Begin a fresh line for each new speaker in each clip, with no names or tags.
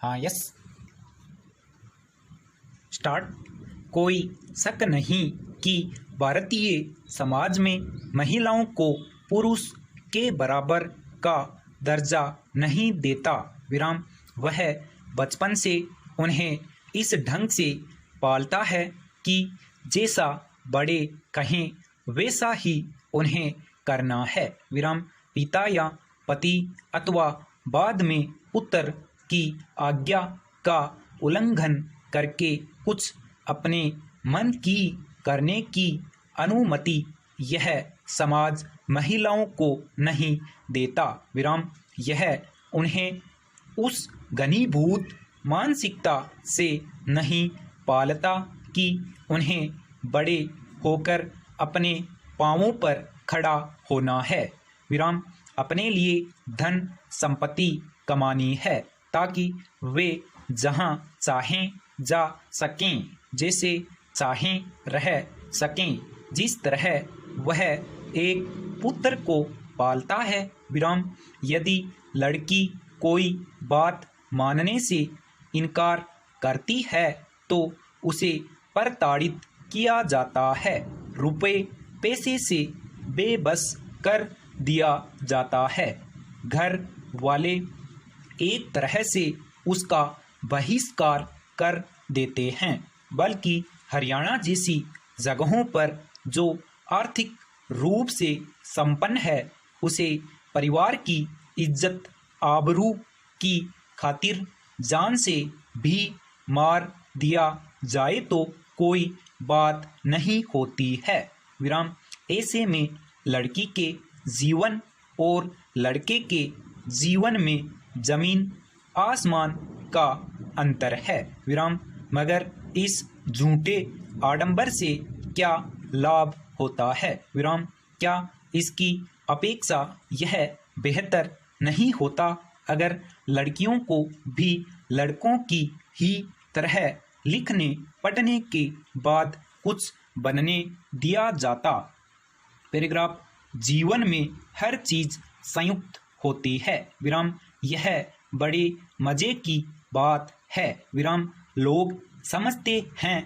हाँ, yes, start. कोई शक नहीं कि भारतीय समाज में महिलाओं को पुरुष के बराबर का दर्जा नहीं देता। विराम। वह बचपन से उन्हें इस ढंग से पालता है कि जैसा बड़े कहें वैसा ही उन्हें करना है। विराम। पिता या पति अथवा बाद में पुत्र की आज्ञा का उल्लंघन करके कुछ अपने मन की करने की अनुमति यह समाज महिलाओं को नहीं देता। विराम। यह उन्हें उस घनीभूत मानसिकता से नहीं पालता कि उन्हें बड़े होकर अपने पांवों पर खड़ा होना है। विराम। अपने लिए धन संपत्ति कमानी है ताकि वे जहां चाहें जा सकें, जैसे चाहें रह सकें, जिस तरह वह एक पुत्र को पालता है। विराम। यदि लड़की कोई बात मानने से इनकार करती है तो उसे प्रताड़ित किया जाता है, रुपए पैसे से बेबस कर दिया जाता है। घर वाले एक तरह से उसका बहिष्कार कर देते हैं, बल्कि हरियाणा जैसी जगहों पर जो आर्थिक रूप से संपन्न है उसे परिवार की इज्जत आबरू की खातिर जान से भी मार दिया जाए तो कोई बात नहीं होती है। विराम। ऐसे में लड़की के जीवन और लड़के के जीवन में जमीन आसमान का अंतर है। विराम। मगर इस झूठे आडंबर से क्या लाभ होता है? विराम। क्या इसकी अपेक्षा यह बेहतर नहीं होता अगर लड़कियों को भी लड़कों की ही तरह लिखने पढ़ने के बाद कुछ बनने दिया जाता? पैराग्राफ। जीवन में हर चीज संयुक्त होती है। विराम। यह बड़े मजे की बात है। विराम। लोग समझते हैं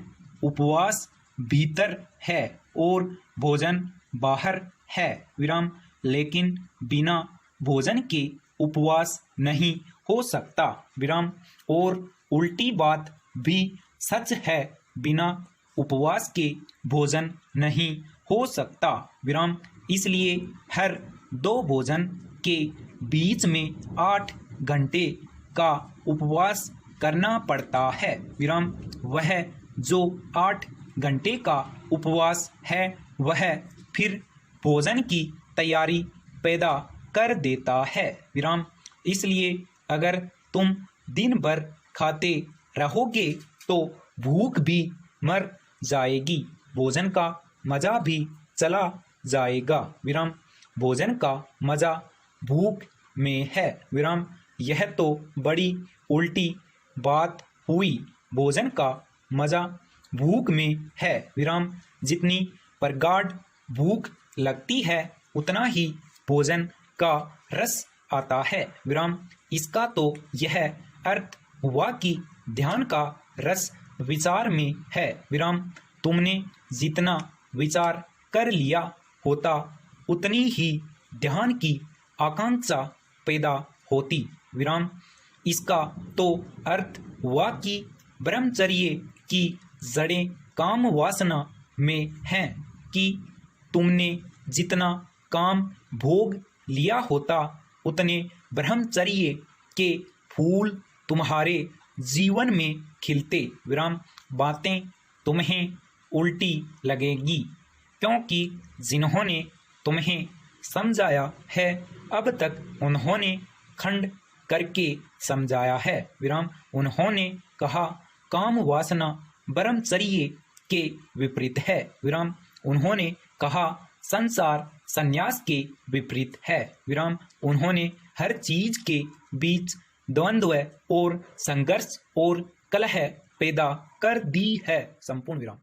उपवास भीतर है और भोजन बाहर है। विराम। लेकिन बिना भोजन के उपवास नहीं हो सकता। विराम। और उल्टी बात भी सच है, बिना उपवास के भोजन नहीं हो सकता। विराम। इसलिए हर दो भोजन के बीच में 8 घंटे का उपवास करना पड़ता है। विराम। वह जो 8 घंटे का उपवास है वह फिर भोजन की तैयारी पैदा कर देता है। विराम। इसलिए अगर तुम दिन भर खाते रहोगे तो भूख भी मर जाएगी, भोजन का मजा भी चला जाएगा। विराम। भोजन का मजा भूख में है। विराम। यह तो बड़ी उल्टी बात हुई, भोजन का मजा भूख में है। विराम। जितनी प्रगाढ़ भूख लगती है उतना ही भोजन का रस आता है। विराम। इसका तो यह अर्थ हुआ कि ध्यान का रस विचार में है। विराम। तुमने जितना विचार कर लिया होता उतनी ही ध्यान की आकांक्षा पैदा होती। विराम। इसका तो अर्थ हुआ कि ब्रह्मचर्य की जड़ें काम वासना में हैं कि तुमने जितना काम भोग लिया होता उतने ब्रह्मचर्य के फूल तुम्हारे जीवन में खिलते। विराम। बातें तुम्हें उल्टी लगेगी क्योंकि जिन्होंने तुम्हें समझाया है अब तक उन्होंने खंड करके समझाया है। विराम। उन्होंने कहा काम वासना ब्रह्मचर्य के विपरीत है। विराम। उन्होंने कहा संसार संन्यास के विपरीत है। विराम। उन्होंने हर चीज के बीच द्वंद्व और संघर्ष और कलह पैदा कर दी है। संपूर्ण विराम।